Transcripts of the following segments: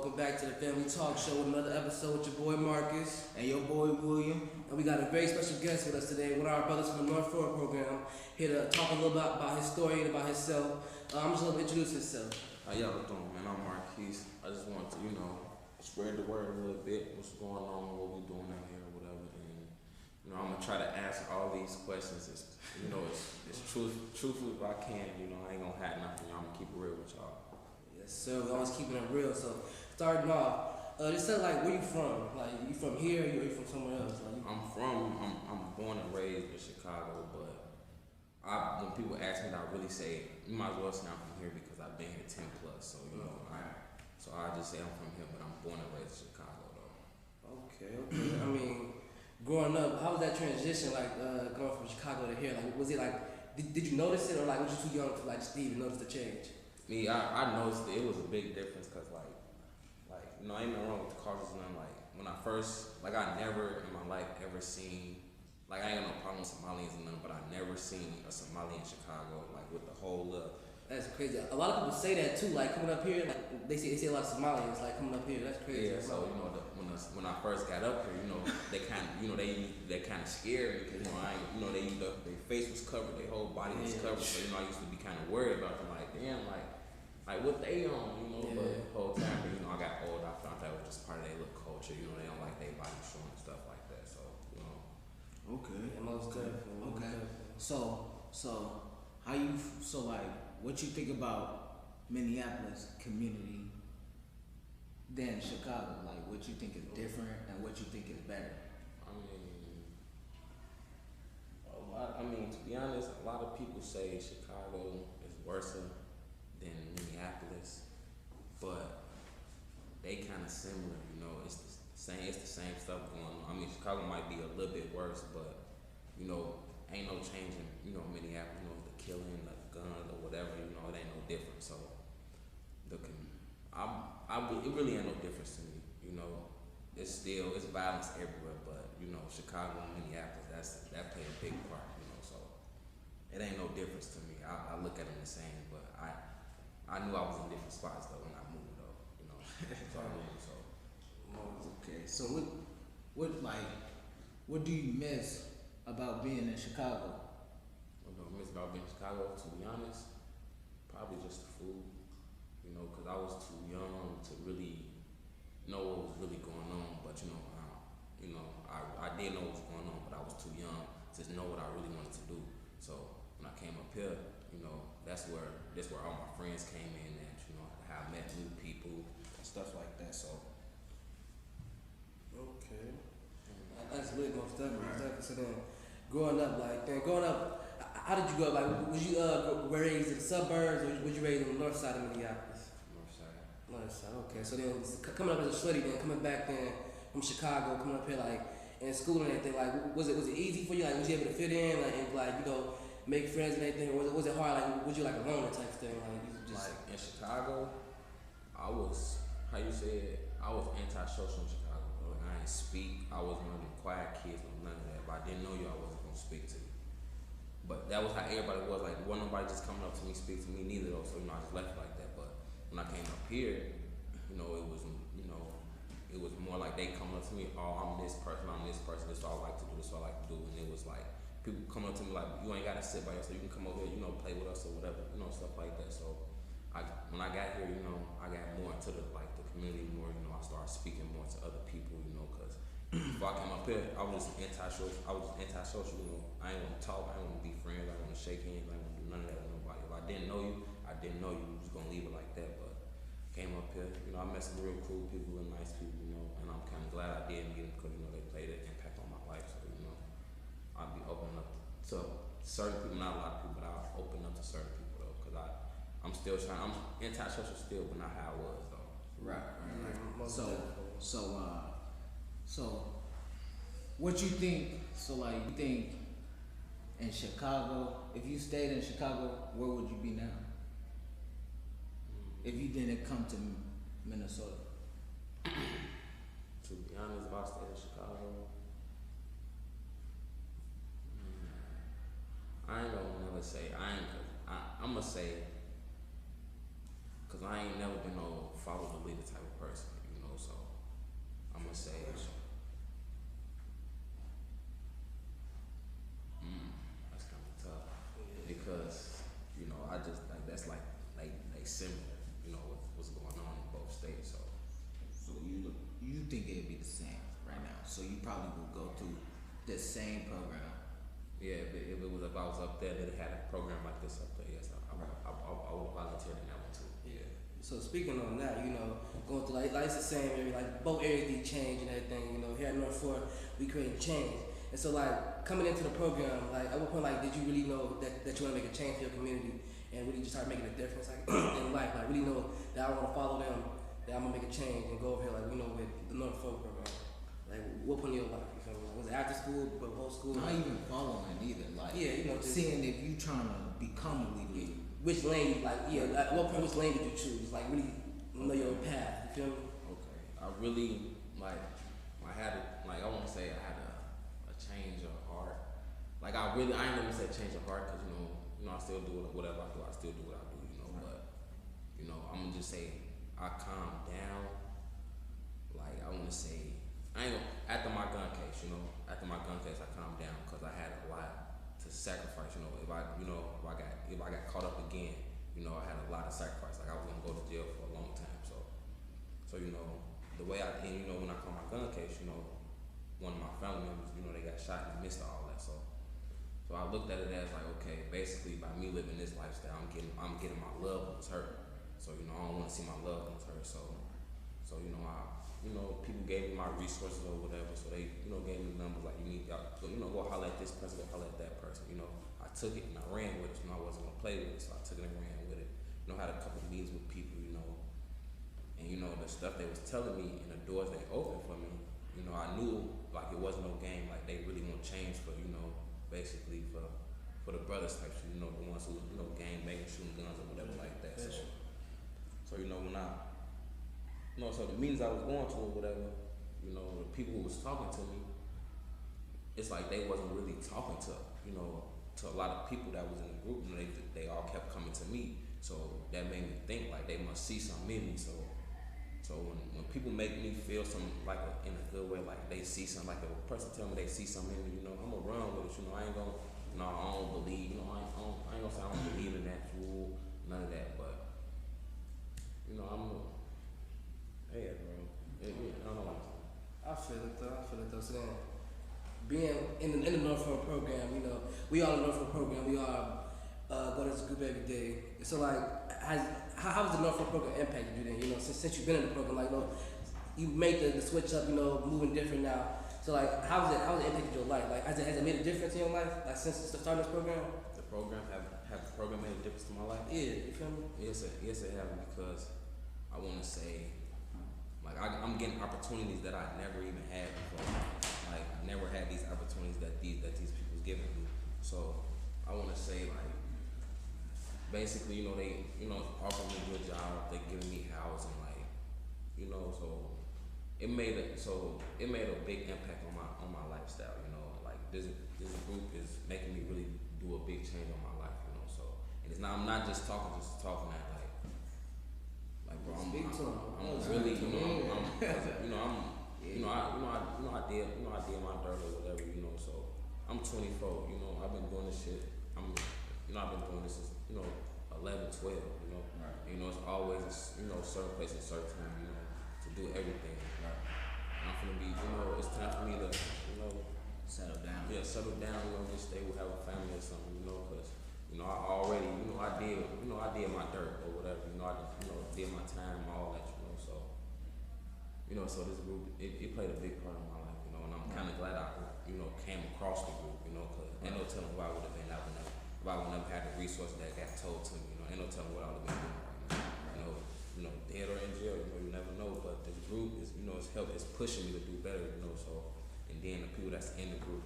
Welcome back to the Family Talk Show with another episode with your boy Markess. And your boy William. And we got a very special guest with us today, one of our brothers from the North Florida program, here to talk a little bit about his story and about himself. I'm just going to introduce himself. How y'all doing, man? I'm Markess. I just wanted to, spread the word a little bit, what's going on, what we doing out here, or whatever. And, I'm going to try to answer all these questions as, as truthful as I can. I ain't going to hide nothing. I'm going to keep it real with y'all. Yes, sir. We're always keeping it real. So, starting off, just tell, where you from? You from here or you from somewhere else? I'm born and raised in Chicago, but when people ask me that, I really say, you might as well say I'm from here because I've been here 10 plus. So I just say I'm from here, but I'm born and raised in Chicago, though. Okay. Growing up, how was that transition, going from Chicago to here? Was it did you notice it, or was you too young to just even notice the change? Me, I noticed it was a big difference because, ain't nothing wrong with the cultures and nothing. When I first, I never in my life ever seen, I ain't got no problem with Somalians and nothing, but I never seen a Somali in Chicago, with the whole That's crazy. A lot of people say that too, coming up here, they say a lot of Somalians, coming up here. That's crazy. Yeah, so, when I first got up here, they kind of, they kind of scared because, their face was covered, their whole body was covered, so, I used to be kind of worried about them, damn, what they on, Yeah. But the whole time, I got old, I found that was just part of their little culture, they don't like their body showing and stuff like that, so, Okay. Yeah, most definitely. Okay. So what you think about Minneapolis community than Chicago? What you think is different and what you think is better? To be honest, a lot of people say Chicago is worse than Minneapolis, but they kind of similar, it's the same stuff going on. Chicago might be a little bit worse, but ain't no change in Minneapolis, the killing, the guns or whatever, it ain't no different. So it really ain't no difference to me, it's violence everywhere, but Chicago and Minneapolis, that play a big part, so it ain't no difference to me. I look at them the same, but I knew I was in different spots though when I moved though, so I moved, so. Okay, so what do you miss about being in Chicago? What do I miss about being in Chicago? To be honest, probably just the food, because I was too young to really know what was really going on, but I did know what was going on, but I was too young to know what I really wanted to do. So when I came up here, that's where all my friends came in at, how I met new people and stuff like that. So okay, that's lit, most definitely. So then, growing up, how did you grow up? Was you raised in the suburbs, or was you raised on the north side of Minneapolis? North side. Okay. So then, coming up as a shorty, then coming back then from Chicago, coming up here in school and everything, was it easy for you? Was you able to fit in, and make friends and everything, or was it hard? Was you a loner type thing? In Chicago, I was, how you say it, I was antisocial in Chicago. I didn't speak. I was one of them quiet kids, none of that. If I didn't know you, I wasn't gonna speak to you. But that was how everybody was. Wasn't nobody just coming up to me, speak to me, neither though. So I just left it like that. But when I came up here, it was more like they coming up to me, oh, I'm this person, this is what I like to do, this is what I like to do. And it was people coming up to me you ain't gotta sit by yourself, you can come over here, play with us or whatever, stuff like that. So when I got here, I got more into the community more, I started speaking more to other people, because before I came up here, I was antisocial, I ain't wanna talk, I ain't wanna be friends, I ain't wanna shake hands, I ain't wanna do none of that with nobody. If I didn't know you, we was gonna leave it like that. But came up here, I met some real cool people and nice people, and I'm kind of glad I did meet them because, they played an impact on my life. So, I'd be opening up to certain people, not a lot of people, but I'll open up to certain people though, because I'm still I'm antisocial still, but not how I was though. Right. So what you think, you think in Chicago, if you stayed in Chicago, where would you be now? If you didn't come to Minnesota? To be honest, if I stayed in Chicago, I ain't gonna never say, I'm gonna say, because I ain't never been no follow the leader type of person. think it'd be the same right now? So you probably will go through the same program. Yeah, if I was up there, that had a program like this up there, yes, I would volunteer in that one too. Yeah. So speaking on that, going through like it's the same area, like both areas need change and everything. Here at North Fort, we create change. And so like coming into the program, like at what point like did you really know that you want to make a change for your community and really just start making a difference like in life? Like really know that I want to follow them, that I'm gonna make a change and go over here like with the North Fort program. Like what point in your life? You feel me? Like, was it after school, but post school? Not even following either. Like just seeing if you trying to become a leader. Which lane, like at what point which lane did you choose? Like really know your path. You feel me? Okay, I really I want to say I had a change of heart. Like I ain't gonna say change of heart because I still do whatever I do. I still do what I do. But I'm gonna just say I calmed down. Like I want to say I ain't gonna, after my gun case. I calmed down because I had a lot to sacrifice. If I got caught up again, I had a lot of sacrifice. Like I was gonna go to jail for a long time. So the way when I caught my gun case, one of my family members, they got shot in the midst of all that. So I looked at it as like, okay, basically by me living this lifestyle, I'm getting my loved ones hurt. So I don't want to see my loved ones hurt. So people gave me my resources or whatever. So they gave me numbers like you need go holler at this person, go holler at that person. I took it and I ran with it. I wasn't gonna play with it, so I took it and ran with it. Had a couple of meetings with people, and the stuff they was telling me and the doors they opened for me. I knew like it wasn't no game. Like they really want change for basically for the brothers type shit. The ones who gang banging, shooting guns or whatever like that. So when I so the meetings I was going to or whatever, the people who was talking to me, it's like they wasn't really talking to to a lot of people that was in the group. They all kept coming to me. So that made me think like they must see something in me. So when people make me feel some like in a good way, like they see something, like if a person tell me they see something in me, I'm gonna run with it. I ain't gonna, I don't believe, I ain't gonna say I don't believe in that rule, none of that. But I'm, hey, bro, I don't know. I feel it though. So then, being in the Norfolk program, we all in the Norfolk program. We all go to this group every day. So like, how has the Norfolk program impacted you then? Since you've been in the program, like you made the switch up, moving different now. So like, how has it impacted your life? Like, has it made a difference in your life? Like since the start of this program? The program have the program made a difference to my life? Yeah, you feel me? Yes, it have, because I want to say, like I'm getting opportunities that I never even had before. Like I never had these opportunities that these people's giving me. So I want to say like, basically, they offering me a good job, they giving me housing, like, so it made a big impact on my lifestyle. Like this group is making me really do a big change on my life. So and it's not, I'm not just talking that like bro, I'm really, I did my dirt or whatever, so I'm 24, I've been doing this shit, I've been doing this since, 11, 12, right. It's always, certain places, certain time, to do everything, right. I'm gonna be, it's time for me to, settle down. Yeah, settle down, just stay, we'll have a family or something, cause, I already, I did my dirt or whatever, I did my time, all that, so, so this group, it played a big part in my life, and I'm kind of glad I, came across the group, cause ain't no telling where I would have been out if I would never had the resources that got told to me, ain't no telling what I would have been doing right now, dead or in jail, you never know, but the group is, it's pushing me to do better, so, and then the people that's in the group,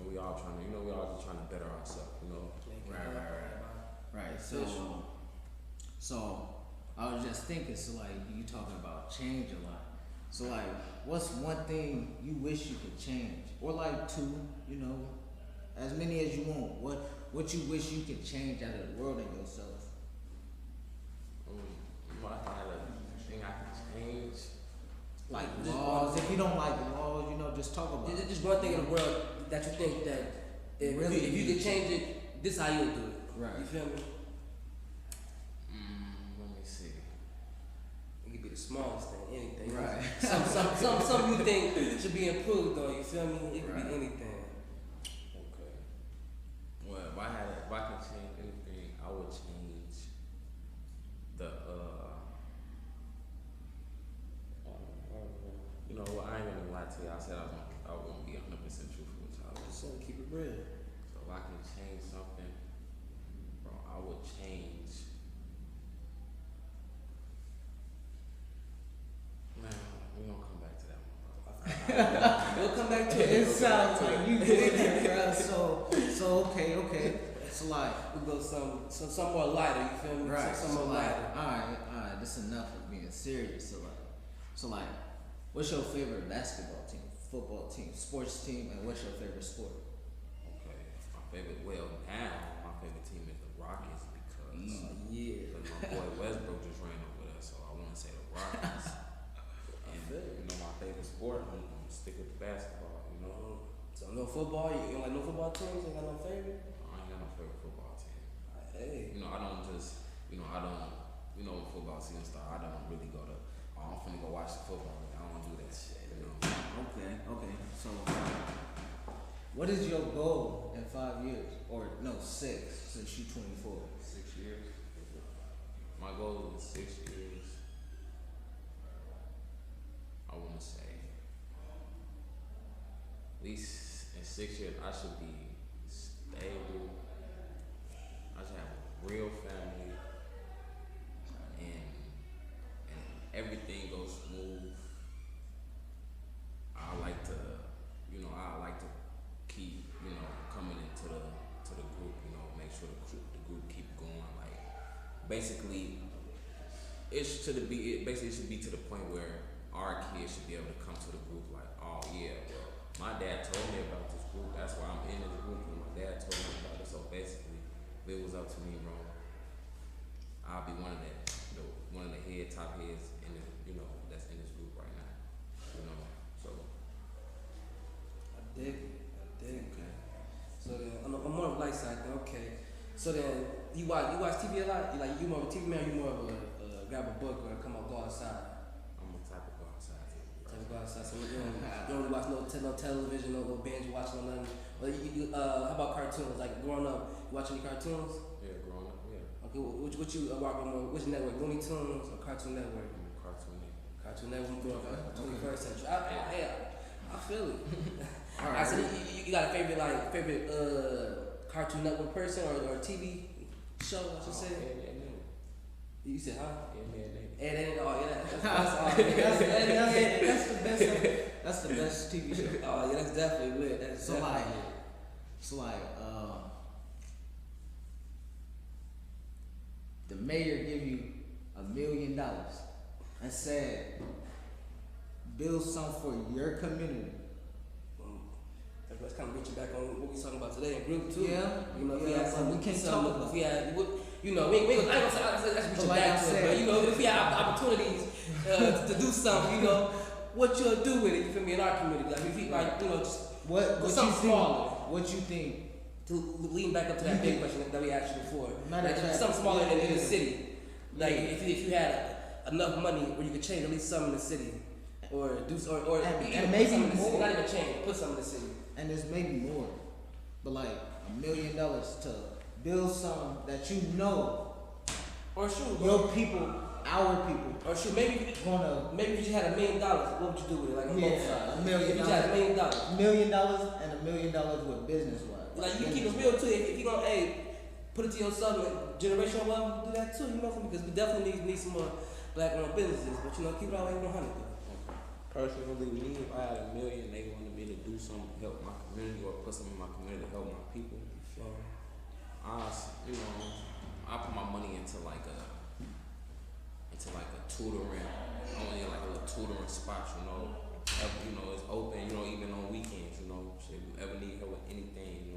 we all trying to, we all just trying to better ourselves, Right. So I was just thinking, so like you talking about change a lot. So like, what's one thing you wish you could change, or like two, as many as you want. What you wish you could change out of the world and yourself? What I had a thing I could change. Like laws. If you don't like laws, just talk about it. Just one thing in the world that you think that if you could change it, this is how you would do it. Right. You feel me? Let me see. It could be the smallest thing, anything. Right. Some you think should be improved on. You feel me? It could Right. be anything. Okay. Well, if I could change anything, I would change the you know what? I ain't gonna lie to you. I said I won't be 100% truthful with y'all. So keep it real. So if I can change something, bro, I would change. Man, we gonna come back to that one, bro. We'll come back to It it. sounds like you did it, bro. So okay. So like, We'll go some more lighter. You feel me? right. Some So more like, lighter. all right. This enough of being serious. So like, what's your favorite basketball team, football team, sports team, and what's your favorite sport? Okay, my favorite. Well, now my favorite team is the Rockets because Yeah. my boy Westbrook just ran over there, so I want to say the Rockets. And you know my favorite sport, I'm gonna stick with the basketball. You know, So no football. You don't like no football teams? You ain't got no favorite? I ain't got no favorite football team. Hey. You know, I don't just, you know, when football season start, I don't really go to, oh, I'm finna go watch the football. I don't do that shit, you know. Okay. So, what is your goal in 5 years, or no, 6, since you 24? 6 years. My goal is 6 years. I want to say, at least in 6 years, I should be stable. I should have a real family, and everything goes smooth. I like to keep, coming into the group, make sure the group keep going. Like, basically, it should be to the point where our kids should be able to come to the group like, oh yeah, well, my dad told me about this group. That's why I'm in this group, and my dad told me about it. So basically, if it was up to me, bro, I'll be one of the top heads in the, that's in this group right now. So. I dig it. Okay. So then, I'm more of a light side then, okay. So then, you watch TV a lot? You more of a TV man or you more of a grab a book or go outside? I'm a type of go outside. So you don't really watch no television, no binge watching, no nothing. Or how about cartoons? Like growing up, you watch any cartoons? Yeah, growing up, yeah. Okay, what you watch more? Which network? Looney Tunes or Cartoon Network? Cartoon Network. Cartoon Network, grew up 21st century. I feel it. All Alright, so you got a favorite Cartoon Network person or TV show? I should say. You said, huh? That's the best TV show. Oh yeah, that's definitely lit. So like, the mayor give you $1 million and said, build something for your community. Let's kind of reach back on what we talking about today in group too. Yeah. If we had but we can't talk about. if we had, we ain't gonna, I ain't gonna say let's reach back to it, but if we had opportunities to do something, what you'll do with it, you feel me, in our community. Like if you just What you think? To lean back up to that big question that we asked you before. Like something smaller in the city. Like if you had enough money where you could change at least some in the city. Or and maybe some in the more. city. Not even change, put some in the city. And there's maybe more, but like $1 million to build something that Or shoot, your people, our people, or shoot, maybe if you just had $1 million, what would you do with it? Like on both sides. $1 million. If you just had $1 million. $1 million and $1 million with business wise. Like you keep it real too. If you gonna put it to yourself, generational wealth, do that too. Because we definitely need some more black-owned businesses. But keep it all the way 100. Personally, me, if I had $1 million, they wanted me to do something to help my community or put something in my community to help my people. I put my money into like a tutoring. I want to get like a little tutoring spot. It's open. Even on weekends. Shit, you ever need help with anything.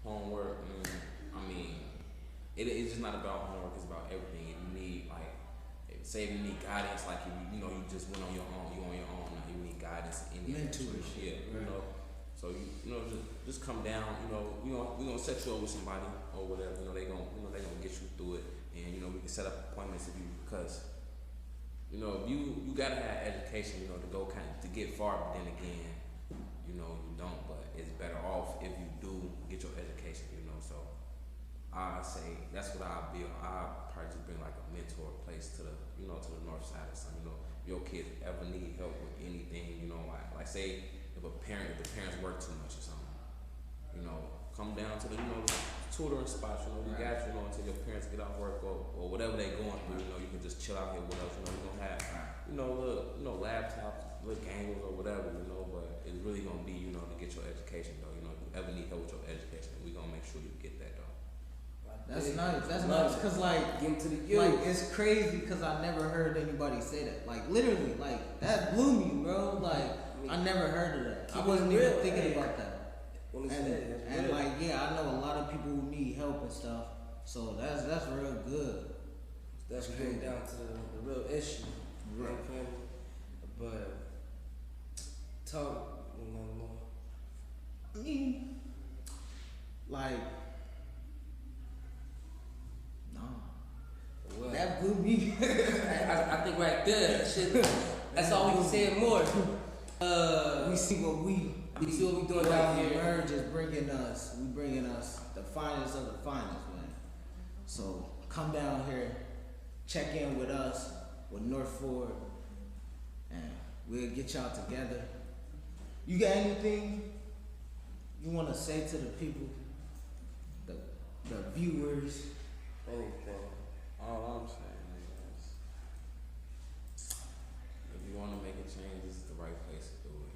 Homework. It's just not about homework. It's about everything. If you need say if you need guidance, like you just went on your own. You on your own. Now you need guidance. Mentorship. Yeah. So just come down. We gonna set you up with somebody or whatever. They gonna get you through it, and we can set up appointments if you because you know, you gotta have education, you know, to go to get far. But then again, you know, you don't. But it's better off if you do get your education, you know. So I say that's what I'll build. I'll probably just bring like a mentor place to the, you know, to the north side or something. You know, your kids ever need help with anything, you know, like say if the parents work too much or something, you know, come down to the, you know, tutoring spots, you know, we got you know, until your parents get off work or whatever they going through, you know, you can just chill out here with us, you know, we gonna have, you know, little laptops, little games or whatever, you know, but it's really gonna be, you know, to get your education though, you know, if you ever need help with your education, we gonna make sure you get that though. That's nice. That's nice. Cause like, Get to the youth. like it's crazy. Cause I never heard anybody say that. Like literally, like that blew me, bro. Like I never heard of that. I wasn't even thinking about that. And like, yeah, I know a lot of people who need help and stuff. So that's real good. That's getting down to the real issue. Right. But talk no more. I mean, like, no. Well, That blew me. I think right there, shit. That's all we can say and more. We see what we doing down here. Merge is bringing us the finest of the finest, man. So come down here, check in with us, with North Ford, and we'll get y'all together. You got anything you want to say to the people, the viewers? Anything. All I'm saying is, if you want to make a change, this is the right place to do it.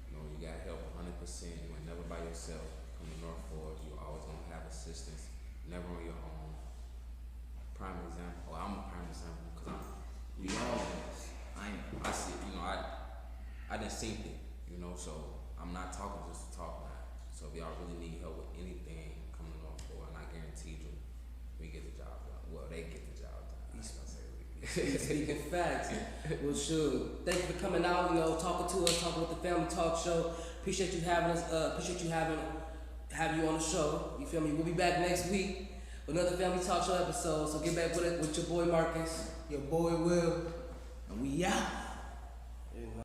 You know, you got help 100%. You ain't never by yourself. Come to North Ford, you always gonna have assistance. Never on your own. Prime example. I'm a prime example because I see. You know, I didn't see it. You know, so I'm not talking just to talk now. So if y'all really need help with anything, come to North Ford, and I guarantee you, we get the job done. Well, they get the job done. I ain't gonna say we. Speaking facts. Well, sure. Thank you for coming out. You know, talking to us, talking with the Family Talk Show. Appreciate you having us. Appreciate you have you on the show. You feel me? We'll be back next week with another Family Talk Show episode. So get back with it with your boy Markess, Your boy Will, and we out. You know.